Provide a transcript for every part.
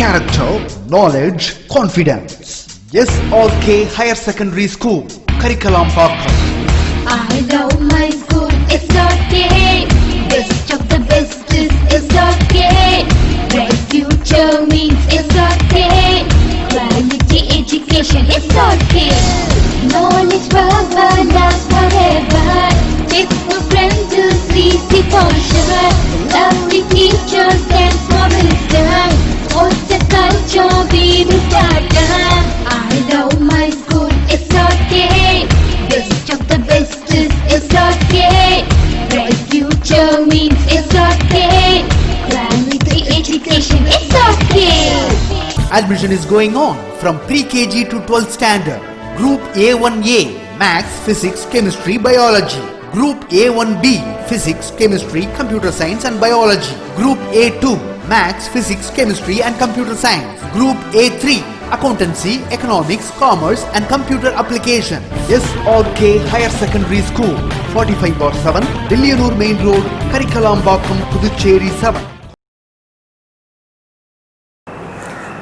character, knowledge, confidence. SRK Higher Secondary School, Karikalambakkam. I love my school, SRK. Best of the best is SRK. Bright future means SRK. Quality education, SRK. Knowledge forever, love forever. Textbook friends will see for sure. Lovely teachers and wisdom. What's the culture we will start? I love my school, SRK. Best of the best is SRK. Bright future means SRK. Quality education, SRK. Admission is going on from pre-KG to 12th standard. Group A1A, Maths, Physics, Chemistry, Biology. Group A1B, Physics, Chemistry, Computer Science and Biology. Group A2, Maths, Physics, Chemistry and Computer Science. Group A3, Accountancy, Economics, Commerce and Computer Application. SRK Higher Secondary School, 45/7, Dilliyanur Main Road, Karikalambakkam, Puducherry 7.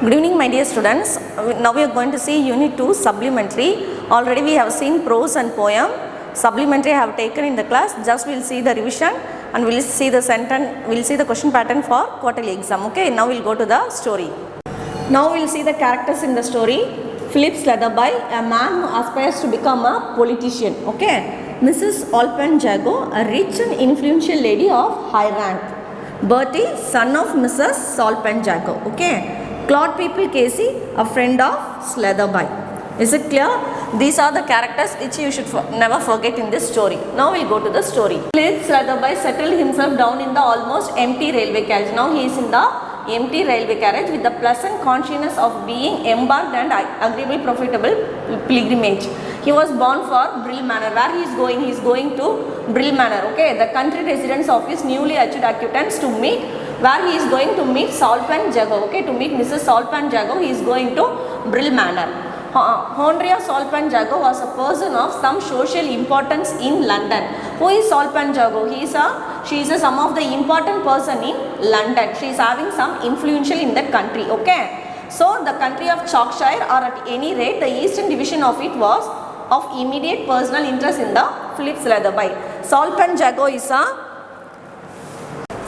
Good evening, my dear students. Now we are going to see Unit 2 Supplementary. Already we have seen prose and poem. Supplementary I have taken in the class. Just we'll see the revision and we'll see the sentence. We'll see the question pattern for quarterly exam. Okay. Now we'll go to the story. Now we'll see the characters in the story. Philip Slatherby, a man who aspires to become a politician. Okay. Mrs. Alpen Jago, a rich and influential lady of high rank. Bertie, son of Mrs. Alpen Jago. Okay. Claude People Casey, a friend of Slatherby. Is it clear? These are the characters which you should never forget in this story. Now we'll go to the story. Philip Slatherby settled himself down in the almost empty railway carriage. Now he is in the empty railway carriage with the pleasant consciousness of being embarked and agreeable profitable pilgrimage. He was bound for Brill Manor. Where he is going? He is going to Brill Manor. Okay, the country residence of his newly achieved acquaintance to meet. Where he is going to meet Salpen Jago. Okay, to meet Mrs. Salpen Jago, he is going to Brill Manor. Honoria Salpen Jago was a person of some social importance in London. Who is Salpen Jago? She is some of the important person in London. She is having some influential in that country. Okay. So the country of Yorkshire, or at any rate the eastern division of it, was of immediate personal interest in the Philip Slatherby. Salpen Jago is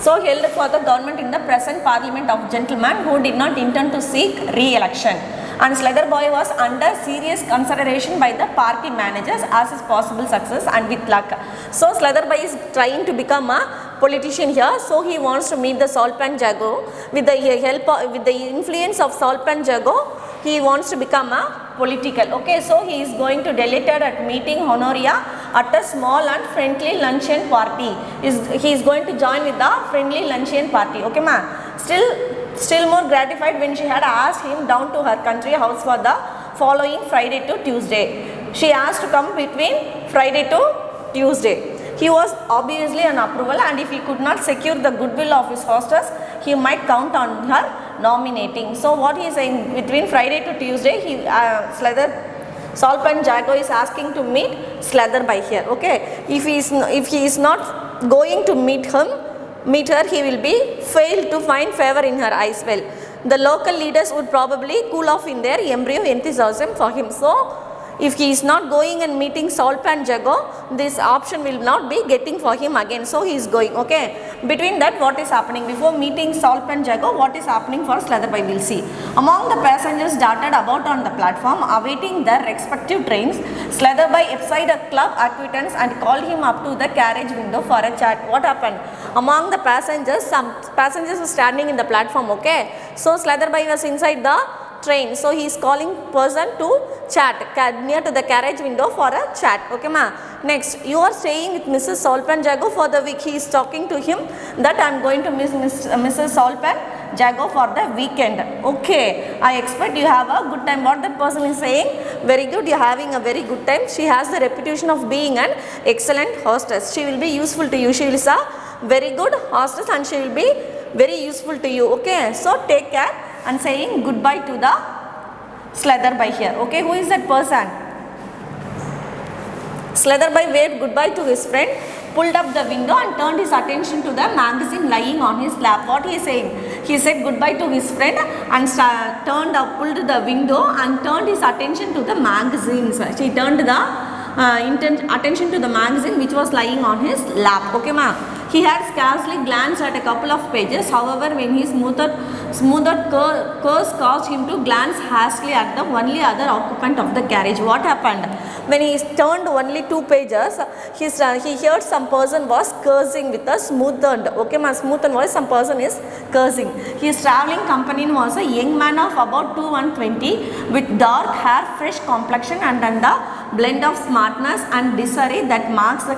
so held for the government in the present parliament of gentlemen who did not intend to seek re-election. And Slatherby was under serious consideration by the party managers as his possible success and with luck. So Slatherby is trying to become a politician here. So he wants to meet the Salpen Jago with the help of, with the influence of Salpen Jago. He wants to become a political. Okay, so he is going to delighted at meeting Honoria at a small and friendly luncheon party. He is going to join with the friendly luncheon party. Okay, ma. Still more gratified when she had asked him down to her country house for the following Friday to Tuesday. She asked to come between Friday to Tuesday. He was obviously an approval, and if he could not secure the goodwill of his hostess, he might count on her nominating. So what he is saying, between Friday to Tuesday, Salpen Jago is asking to meet Slatherby here. Okay, if he is not going to meet her, he will be failed to find favor in her eyes. Well, the local leaders would probably cool off in their embryo enthusiasm for him. So if he is not going and meeting Salpen Jago, this option will not be getting for him again. So he is going. Okay. Between that, what is happening before meeting Salpen Jago? What is happening for Slatherby? We'll see. Among the passengers darted about on the platform, awaiting their respective trains, Slatherby espied a club acquaintance and called him up to the carriage window for a chat. What happened? Among the passengers, some passengers were standing in the platform. Okay. So Slatherby was inside the train, so he is calling person to chat near to the carriage window for a chat. Okay, ma. Next, you are staying with Mrs. Salpen Jago for the week. He is talking to him that I am going to miss Mrs. Salpen Jago for the weekend. Okay, I expect you have a good time. What that person is saying? Very good, you are having a very good time. She has the reputation of being an excellent hostess. She will be useful to you. She is a very good hostess and she will be very useful to you. Okay, so take care, and saying goodbye to the Slatherby here. Okay, who is that person? Slatherby waved goodbye to his friend. pulled up the window and turned his attention to the magazine lying on his lap. What he is saying? He said goodbye to his friend and pulled the window and turned his attention to the magazines. He turned the attention to the magazine which was lying on his lap. Okay, ma'am. He had scarcely glanced at a couple of pages. However, when his smoothed curse caused him to glance hastily at the only other occupant of the carriage. What happened? When he turned only 2 pages, he heard some person was cursing with a smoothed. Okay, my smoothed voice. Some person is cursing. His travelling companion was a young man of about 2 with dark hair, fresh complexion, and the blend of smartness and disarray that marks the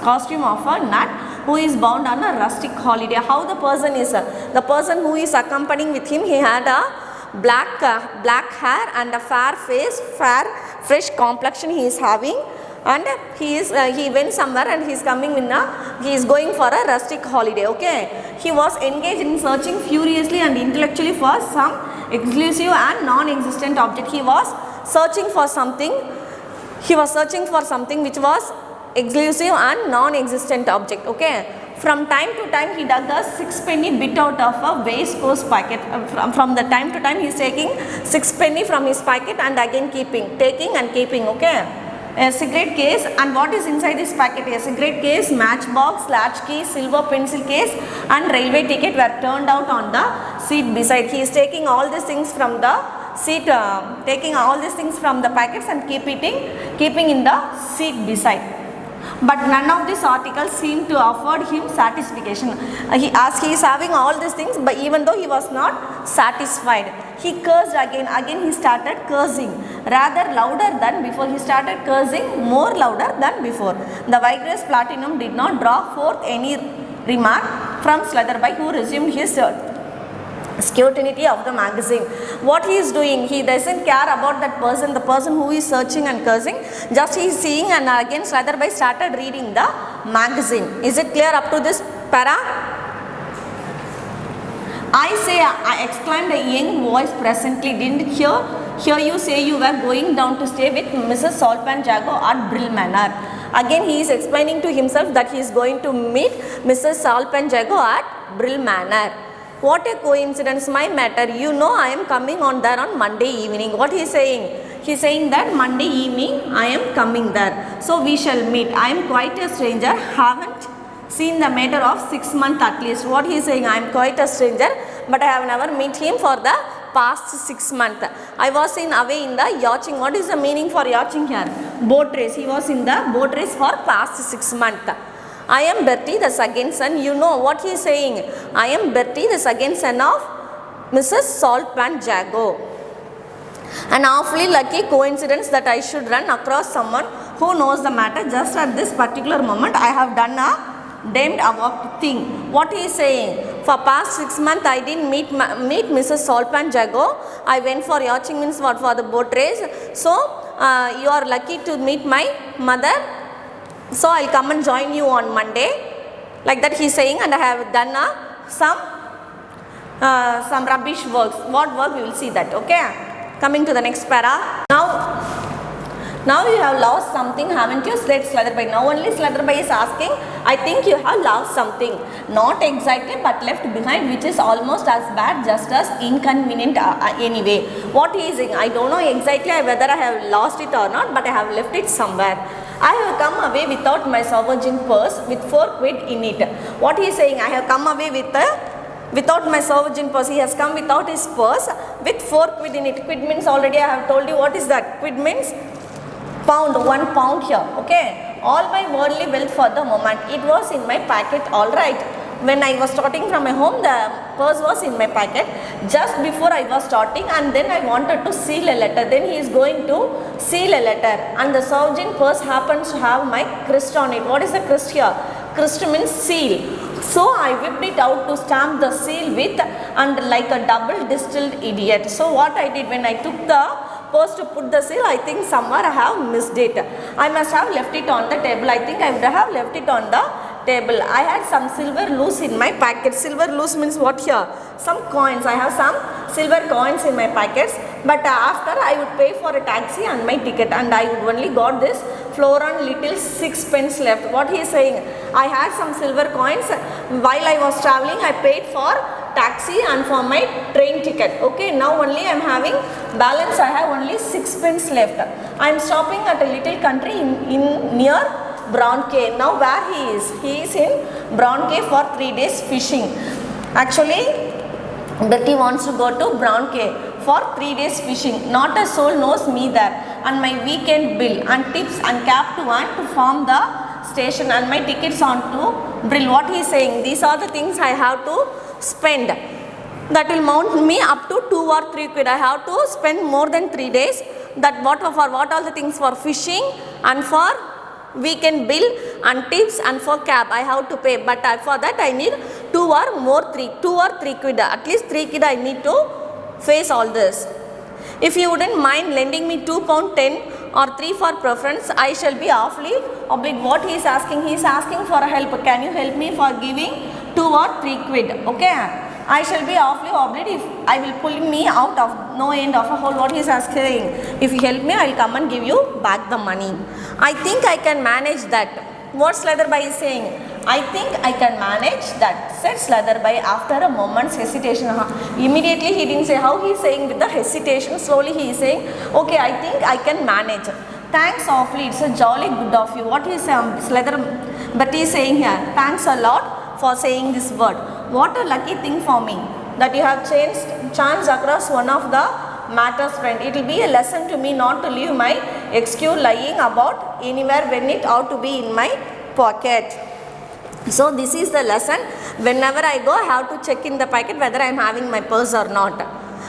costume of a nut who is bound on a rustic holiday. How the person is? The person who is accompanying with him, he had a black hair and a fair face, fair fresh complexion he is having, and he went somewhere and he is going for a rustic holiday. Okay, he was engaged in searching furiously and intellectually for some exclusive and non-existent object. He was searching for something which was exclusive and non-existent object. Okay, from time to time he dug a 6-penny bit out of a waistcoat pocket. From the time to time he is taking 6-penny from his pocket and again taking and keeping. Okay, a cigarette case, and what is inside this packet? A cigarette case, matchbox, latchkey, silver pencil case and railway ticket were turned out on the seat beside. He is taking all these things from the seat, taking all these things from the packets and keeping in the seat beside. But none of these articles seemed to afford him satisfaction. He is having all these things, but even though he was not satisfied, he cursed again. Again he started cursing, rather louder than before. He started cursing more louder than before. The vigorous Platinum did not draw forth any remark from Slatherby, who resumed his scrutiny of the magazine. What he is doing, he doesn't care about that person, the person who is searching and cursing. Just he is seeing, and again Slatherby started reading the magazine. Is it clear up to this para? I exclaimed a young voice presently. Didn't hear you say you were going down to stay with Mrs. Salpan Jago at Brill Manor. Again he is explaining to himself that he is going to meet Mrs. Salpan Jago at Brill Manor. What a coincidence, my matter. You know I am coming on there on Monday evening. What he is saying? He is saying that Monday evening I am coming there. So we shall meet. I am quite a stranger. Haven't seen the matter of 6 months at least. What he is saying? I am quite a stranger, but I have never met him for the past 6 months. I was away in the yachting. What is the meaning for yachting here? Boat race. He was in the boat race for past 6 months. I am Bertie, the second son. You know what he is saying? I am Bertie, the second son of Mrs. Salpan Jago. An awfully lucky coincidence that I should run across someone who knows the matter. Just at this particular moment, I have done a damned awkward thing. What he is saying? For past 6 months, I didn't meet Mrs. Salpan Jago. I went for yachting, means what, for the boat race. So, you are lucky to meet my mother. So I'll come and join you on Monday. Like that he is saying, and I have done some rubbish works. What work? We will see that. Okay. Coming to the next para. Now you have lost something, haven't you? Said Slatherby. Now only Slatherby is asking, I think you have lost something. Not exactly, but left behind, which is almost as bad, just as inconvenient anyway. What he is saying? I don't know exactly whether I have lost it or not, but I have left it somewhere. I have come away without my sovereign purse with 4 quid in it. What he is saying? I have come away without my sovereign purse. He has come without his purse with 4 quid in it. Quid means, already I have told you what is that. Quid means pound, 1 pound here. Okay. All my worldly wealth for the moment. It was in my pocket, all right. When I was starting from my home, the purse was in my pocket just before I was starting, and then I wanted to seal a letter. Then he is going to seal a letter, and the sovereign purse happens to have my crest on it. What is the crest here? Crest means seal. So I whipped it out to stamp the seal with, and like a double distilled idiot. So what I did, when I took the purse to put the seal, I think somewhere I have missed it. I must have left it on the table. I think I would have left it on the table. I had some silver loose in my packet. Silver loose means what here? Some coins. I have some silver coins in my packets, but after I would pay for a taxi and my ticket, and I would only got this Floran little sixpence left. What he is saying? I had some silver coins. While I was traveling, I paid for taxi and for my train ticket. Okay, now only I am having balance. I have only sixpence left. I am stopping at a little country in near Brown Cave. Now where he is? He is in Brown Cave for 3 days fishing. Actually, Betty wants to go to Brown Cave for 3 days fishing. Not a soul knows me there. And my weekend bill and tips and cab to earn to form the station and my tickets on to Brill. What he is saying? These are the things I have to spend. That will mount me up to 2 or 3 quid. I have to spend more than 3 days. That what all the things for fishing and for weekend bill and tips and for cab I have to pay, but for that I need 2 or 3 quid, at least 3 quid I need to face all this. If you wouldn't mind lending me £2.10 or 3 for preference, I shall be awfully obliged. What he is asking? He is asking for help. Can you help me for giving 2 or 3 quid? Okay, I shall be awfully obliged if I will pull me out of no end of a hole. What he is asking? If you help me, I will come and give you back the money. I think I can manage that. What Slatherby is saying? I think I can manage that, said Slatherby after a moment's hesitation. Immediately he didn't say how he is saying with the hesitation. Slowly he is saying, okay, I think I can manage. Thanks awfully, it's a jolly good of you. What is Betty is saying here? Thanks a lot for saying this word. What a lucky thing for me that you have chanced across one of the matters, friend. It will be a lesson to me not to leave my excuse lying about anywhere when it ought to be in my pocket. So this is the lesson. Whenever I go, I have to check in the pocket whether I am having my purse or not.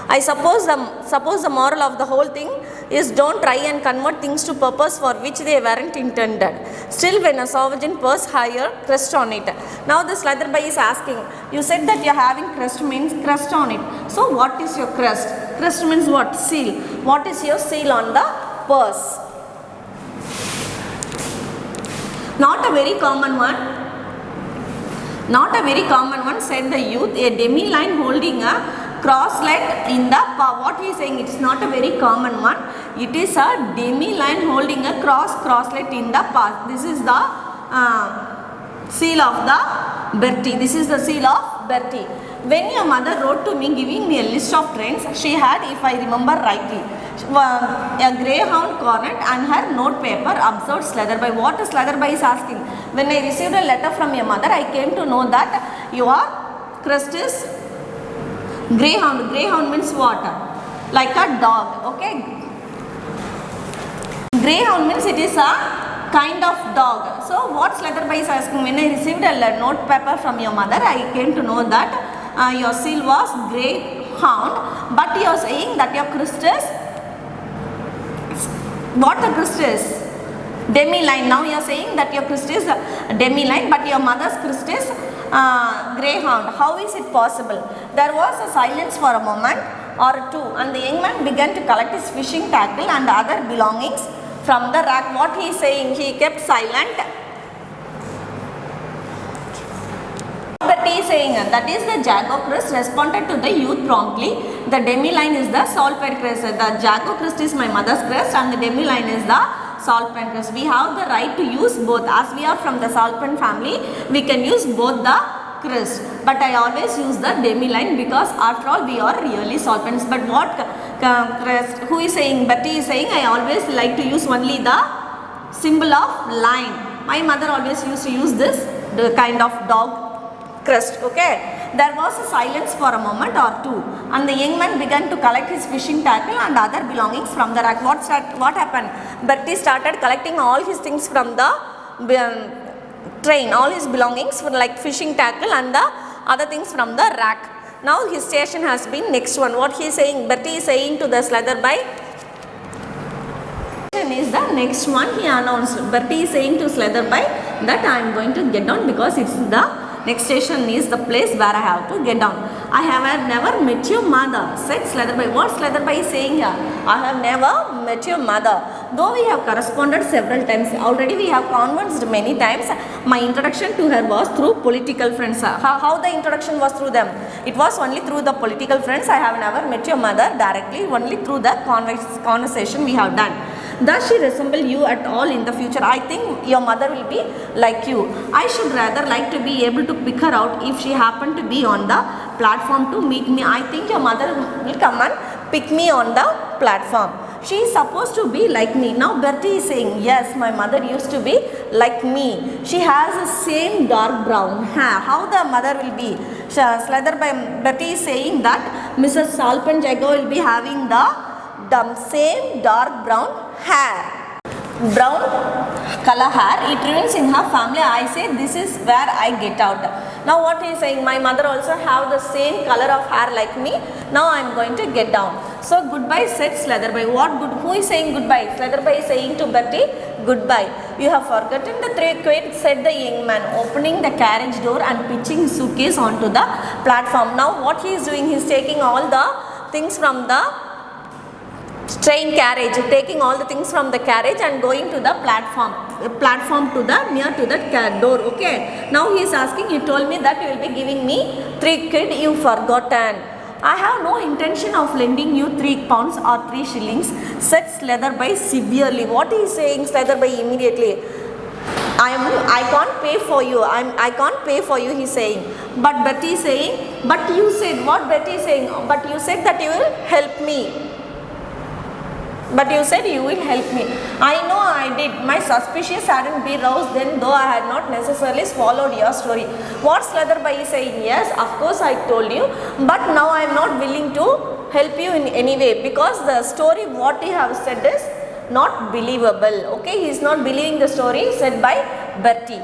I suppose the moral of the whole thing is don't try and convert things to purpose for which they weren't intended. Still, when a sovereign purse higher crest on it. Now the Slatherby is asking, you said that you are having crest means crest on it. So what is your crest? Crest means what? Seal. What is your seal on the purse? Not a very common one. Not a very common one, said the youth. A demi-line holding a cross-leg in the paw. What he is saying? It is not a very common one. It is a demi-line holding a cross-leg in the paw. This is the seal of the Bertie. This is the seal of Bertie. When your mother wrote to me giving me a list of trains, she had, if I remember rightly, a greyhound cornet and her note paper, observed Slatherby. What Slatherby is asking? When I received a letter from your mother, I came to know that your crest is greyhound. Greyhound means what? Like a dog. Okay. Greyhound means it is a kind of dog. So what Slatherby is asking? When I received a note paper from your mother, I came to know that your seal was greyhound. But you are saying that your crest is what the crest is? Demi-line. Now you are saying that your crest is demi-line, but your mother's crest is greyhound. How is it possible? There was a silence for a moment or two, and the young man began to collect his fishing tackle and other belongings from the rack. What he is saying? He kept silent. But he is saying that is the Jago crest, responded to the youth promptly. The demi-line is the Saltpen crest. The Jago crest is my mother's crest and the demi-line is the Saltpen crest. We have the right to use both. As we are from the Saltpen family, we can use both the crest. But I always use the demi-line because after all we are really Saltpens. But what crest? Who is saying? Betty is saying I always like to use only the symbol of line. My mother always used to use this kind of dog crest. Okay. There was a silence for a moment or two, and the young man began to collect his fishing tackle and other belongings from the rack. What happened? Bertie started collecting all his things from the train, all his belongings for like fishing tackle and the other things from the rack. Now his station has been next one. What he is saying? Bertie is saying to the Slatherby, is the next one. He announced. Bertie is saying to Slatherby that I am going to get down because it's the next station is the place where I have to get down. I have never met your mother, said Slatherby. What Slatherby is saying here? I have never met your mother. Though we have corresponded several times, already we have conversed many times. My introduction to her was through political friends. How the introduction was through them? It was only through the political friends. I have never met your mother directly, only through the conversation we have done. Does she resemble you at all in the future? I think your mother will be like you. I should rather like to be able to pick her out if she happened to be on the platform to meet me. I think your mother will come and pick me on the platform. She is supposed to be like me. Now Bertie is saying, yes, my mother used to be like me. She has the same dark brown hair. How the mother will be? Bertie is saying that Mrs. Salpanjagaw will be having the same dark brown hair. Brown color hair, it remains in her family. I say this is where I get out. Now what he is saying, my mother also have the same color of hair like me. Now I am going to get down. So goodbye said Slatherby. What good? Who is saying goodbye? Slatherby is saying to Bertie, goodbye. You have forgotten the three quid, said the young man, opening the carriage door and pitching his suitcase onto the platform. Now what he is doing, he is taking all the things from the train carriage, taking all the things from the carriage and going to the platform to the near to the door. Okay, now he is asking, you told me that you will be giving me 3 quid, you forgotten. I have no intention of lending you 3 pounds or 3 shillings, said Slatherby severely. What is saying Slatherby immediately? I can't pay for you. I can't pay for you, he's saying. But Betty is saying, but you said, what Betty is saying? But you said that you will help me. But you said you will help me. I know I did. My suspicions hadn't been roused then, though I had not necessarily swallowed your story. What Slatherby is saying, yes, of course I told you, but now I am not willing to help you in any way because the story what he have said is not believable. Okay, he is not believing the story said by Bertie.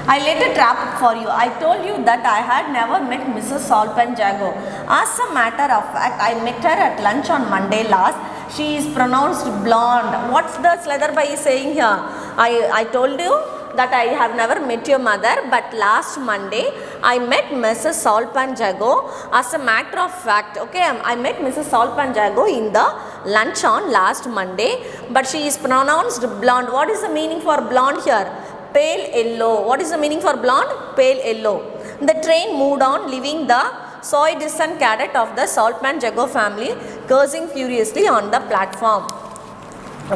I laid a trap for you. I told you that I had never met Mrs. Salpanjagaw. As a matter of fact, I met her at lunch on Monday last. She is pronounced blonde. What's the Slatherby saying here? I told you that I have never met your mother, but last Monday I met Mrs. Salpanjagaw. As a matter of fact, okay, I met Mrs. Salpanjagaw in the lunch on last Monday, but she is pronounced blonde. What is the meaning for blonde here? Pale yellow. What is the meaning for blonde? Pale yellow. The train moved on, leaving the soy-distant cadet of the Salpanjagaw family cursing furiously on the platform.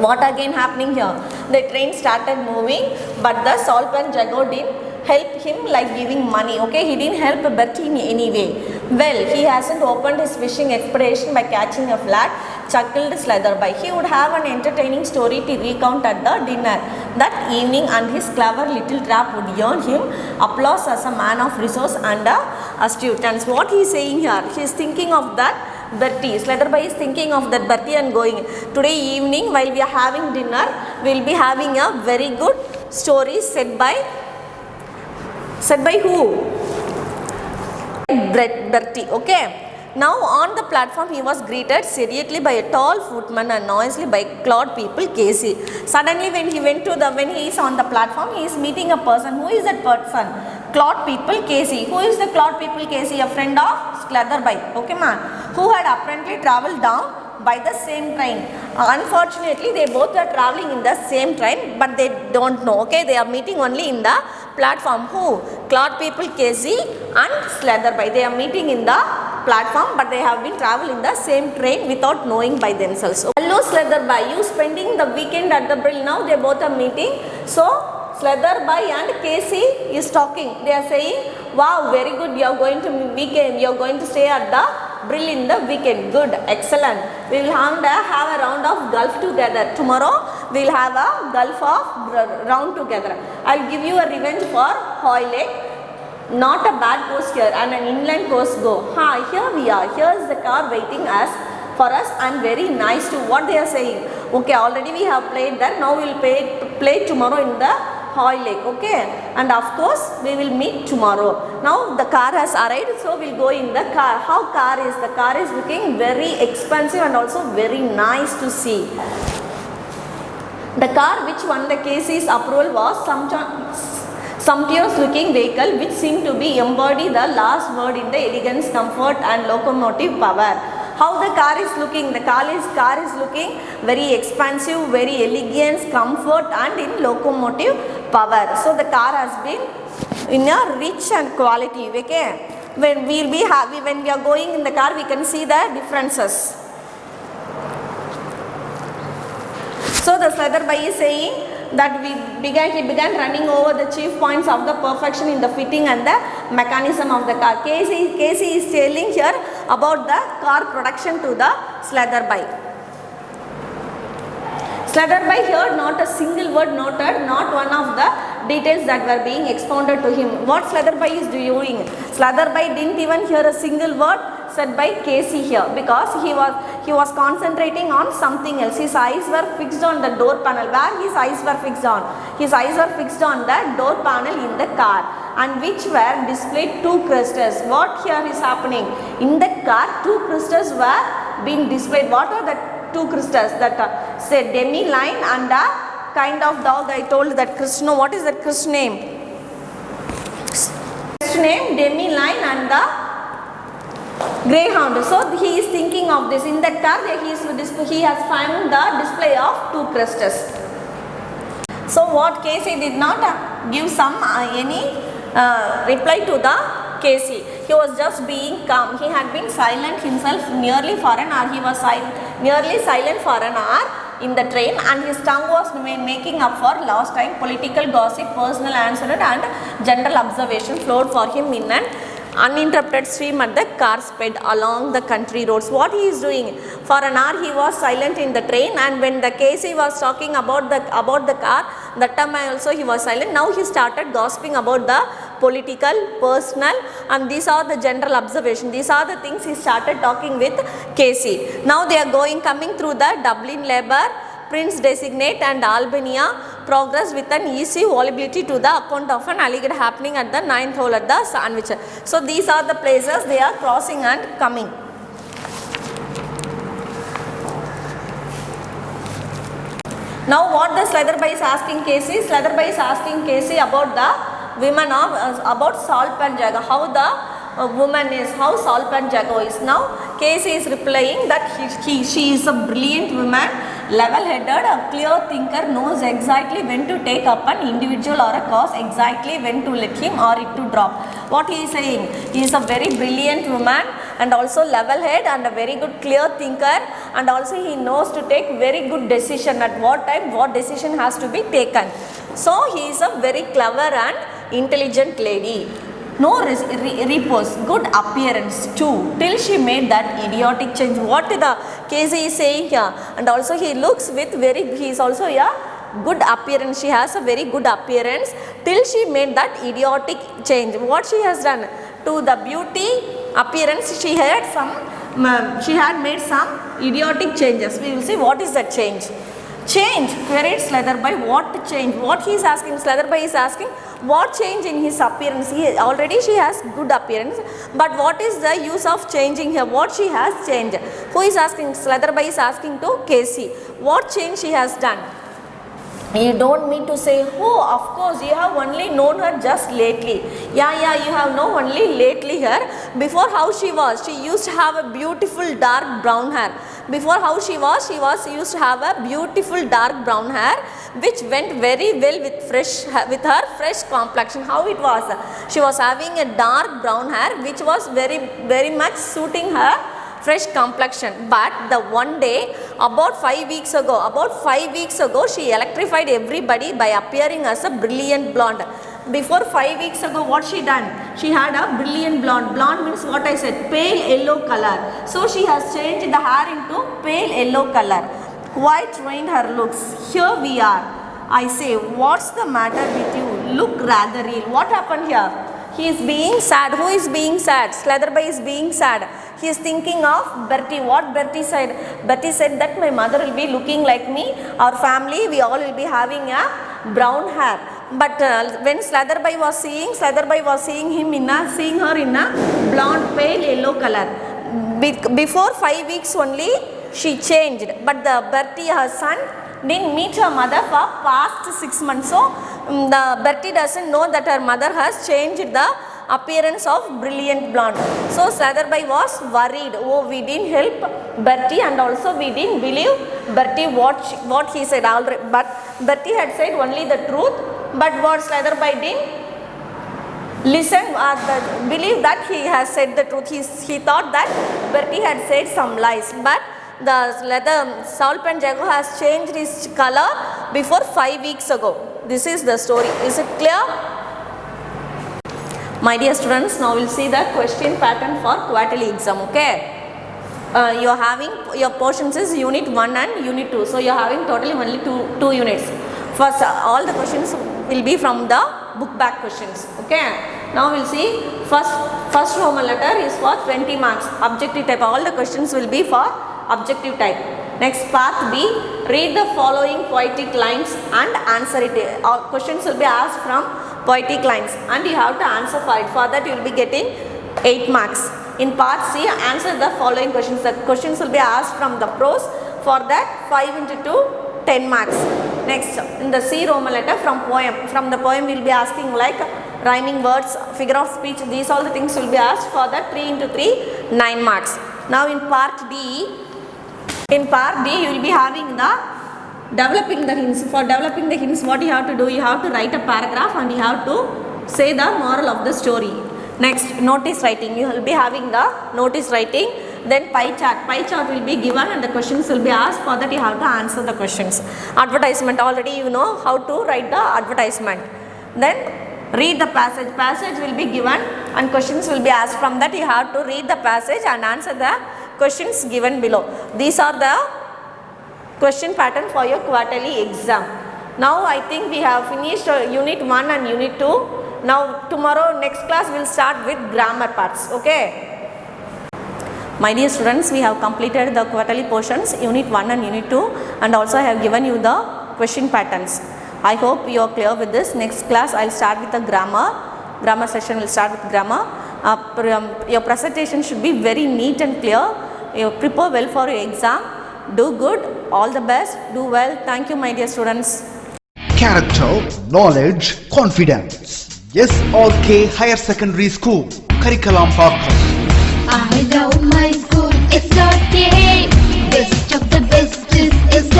What again happening here? The train started moving, but the Salpanjagaw didn't help him like giving money. Okay, he didn't help Bertie in any way. Well, he hasn't opened his fishing expedition by catching a flat, chuckled Slatherby. He would have an entertaining story to recount at the dinner that evening, and his clever little trap would earn him applause as a man of resource and astuteness. What he is saying here, he is thinking of that Bertie. Slatherby is thinking of that Bertie and going, today evening while we are having dinner, we will be having a very good story said by who? Bertie. Okay. Now on the platform he was greeted seriously by a tall footman and noisily by Claude people Casey. Suddenly when he is on the platform, he is meeting a person. Who is that person? Claude people Casey. Who is the Claude people Casey? A friend of Slatherby. Okay man. Who had apparently travelled down by the same train. Unfortunately they both are travelling in the same train, but they don't know. Okay, they are meeting only in the platform. Who? Claude people Casey and Slatherby. They are meeting in the platform, but they have been traveling in the same train without knowing by themselves. Okay. Hello Slatherby, you spending the weekend at the Brill? Now they both are meeting. So Slatherby and Casey is talking. They are saying, wow, very good, you are going to weekend, you are going to stay at the Brill in the weekend. Good, excellent. We will have a round of golf together. Tomorrow we will have a golf of round together. I will give you a revenge for Hoylake. Not a bad course here and an inland course go. Here we are. Here is the car waiting for us and very nice too. What they are saying. Okay, already we have played there. Now we will play tomorrow in the Hoylake. Okay, and of course we will meet tomorrow. Now the car has arrived, so we will go in the car. How car is? The car is looking very expensive and also very nice to see. The car which won the Casey's approval was sumptuous looking vehicle which seemed to be embody the last word in the elegance, comfort and locomotive power. How the car is looking? The car is looking very expansive, very elegance, comfort and in locomotive power. So the car has been in a rich and quality. Okay, when we are going in the car, we can see the differences. So the Slatherby is saying that he began running over the chief points of the perfection in the fitting and the mechanism of the car. Casey is telling here about the car production to the Slatherby. Slatherby here not a single word noted, not one of the details that were being expounded to him. What Slatherby is doing? Slatherby didn't even hear a single word said by Casey here, because he was concentrating on something else. His eyes were fixed on the door panel. Where his eyes were fixed on? His eyes were fixed on the door panel in the car, and which were displayed two crystals. What here is happening? In the car, two crystals were being displayed. What are the two crystals? That say demi line and a kind of dog. I told that crest. No, what is that crest name? Crest name demi line and the greyhound. So he is thinking of this. In that car, he has found the display of two crestals. So what Casey did not give any reply to the Casey. He was just being calm. He had been silent himself nearly for an hour. He was nearly silent for an hour in the train, and his tongue was making up for lost time. Political gossip, personal answer and general observation flowed for him in an uninterrupted stream at the car sped along the country roads. What he is doing? For an hour he was silent in the train, and when the Casey was talking about the car, that time also he was silent. Now he started gossiping about the political, personal, and these are the general observation. These are the things he started talking with Casey. Now they are coming through the Dublin Labour, Prince Designate and Albania progress with an easy volubility to the account of an alleged happening at the 9th hole at the Sandwich. So these are the places they are crossing and coming. Now what the Slatherby is asking Casey? Slatherby is asking Casey about the women of about Salpanjago, how the woman is, how Salpanjago is. Now Casey is replying that she is a brilliant woman, level-headed, a clear thinker, knows exactly when to take up an individual or a cause, exactly when to let him or it to drop. What he is saying? He is a very brilliant woman and also level-head and a very good clear thinker, and also he knows to take very good decision at what time, what decision has to be taken. So he is a very clever and intelligent lady. No repose, good appearance too, till she made that idiotic change. What the Casey is saying here, and also he looks with he is also a good appearance. She has a very good appearance till she made that idiotic change. What she has done to the beauty appearance, she had made some idiotic changes. We will see what is that change. Change, queried Slatherby, what change? What he is asking, Slatherby is asking, what change in his appearance? Already she has good appearance, but what is the use of changing here? What she has changed? Who is asking? Slatherby is asking to Casey. What change she has done? You don't need to say, oh, of course, you have only known her just lately. Yeah, you have known only lately her. Before how she was? She used to have a beautiful dark brown hair. Before how she was used to have a beautiful dark brown hair, which went very well with her fresh complexion. How it was? She was having a dark brown hair, which was very much suiting her fresh complexion. But the one day, about 5 weeks ago, she electrified everybody by appearing as a brilliant blonde. Before 5 weeks ago, what she done? She had a brilliant blonde. Blonde means what I said, pale yellow color. So she has changed the hair into pale yellow color. Quite ruined her looks. Here we are. I say, what's the matter with you? Look rather ill. What happened here? He is being sad. Who is being sad? Slatherby is being sad. He is thinking of Bertie. What Bertie said? Bertie said that my mother will be looking like me. Our family, we all will be having a brown hair. But when Slatherby was seeing her in a blonde, pale yellow color. Before 5 weeks only, she changed. But the Bertie, her son, didn't meet her mother for past 6 months. So the Bertie doesn't know that her mother has changed the appearance of brilliant blonde. So Slatherby was worried. Oh, we didn't help Bertie, and also we didn't believe Bertie what he said already. But Bertie had said only the truth. But what Slatherby didn't listen or believe that he has said the truth. He thought that Bertie had said some lies. But the leather salt pen Jago has changed his color before 5 weeks ago. This is the story. Is it clear? My dear students, now we'll see the question pattern for quarterly exam. Okay, you are having your portions is unit 1 and unit 2, so you are having totally only two units. First, all the questions will be from the book back questions. Okay, now we'll see first Roman letter is for 20 marks, objective type. All the questions will be for objective type. Next, part B, read the following poetic lines and answer it. All questions will be asked from poetic lines and you have to answer for it. For that you will be getting 8 marks. In part C, answer the following questions. The questions will be asked from the prose. For that 5 into 2, 10 marks. Next, in the C Roman letter, from poem. From the poem we will be asking like rhyming words, figure of speech. These all the things will be asked. For that 3 into 3, 9 marks. Now in part D, you will be having the developing the hints. For developing the hints, what you have to do, you have to write a paragraph and you have to say the moral of the story. Next, notice writing. You will be having the notice writing. Then pie chart will be given and the questions will be asked. For that you have to answer the questions. Advertisement, already you know how to write the advertisement. Then read the passage will be given and questions will be asked. From that you have to read the passage and answer the questions given below. These are the question pattern for your quarterly exam. Now I think we have finished unit 1 and unit 2. Now tomorrow next class will start with grammar parts. Okay, my dear students, we have completed the quarterly portions unit 1 and unit 2 and also I have given you the question patterns. I hope you are clear with this. Next class I will start with the grammar session will start with grammar. Your presentation should be very neat and clear. You prepare well for your exam. Do good, all the best, do well. Thank you my dear students. Character, knowledge, confidence. SRK Higher Secondary School, Curriculum Pakkam. I love my school, it's okay. Best of the best is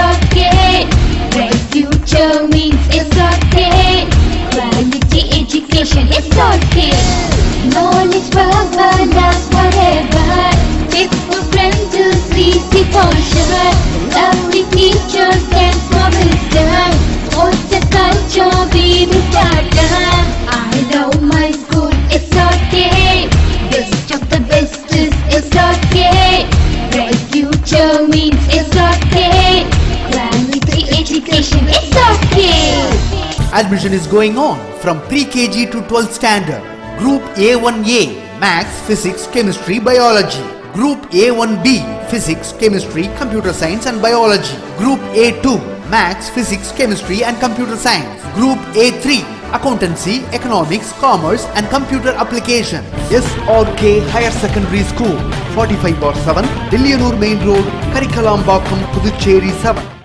okay. Bright future means it's okay. Quality education, it's okay. Knowledge forever, love forever. Faithful friends to see the portion. Lovely teachers and promise them. What's the culture we will start them. I love my school, it's okay. Best of the best is okay. Bright future means it's okay. Quality education, it's okay. Admission is going on from pre-KG to 12th standard. Group A1A, Maths, Physics, Chemistry, Biology. Group A1B, Physics, Chemistry, Computer Science and Biology. Group A2, Maths, Physics, Chemistry and Computer Science. Group A3, Accountancy, Economics, Commerce and Computer Application. SRK Higher Secondary School, 45/7, Dillianur Main Road, Curriculum Pakkam, Puducherry 7.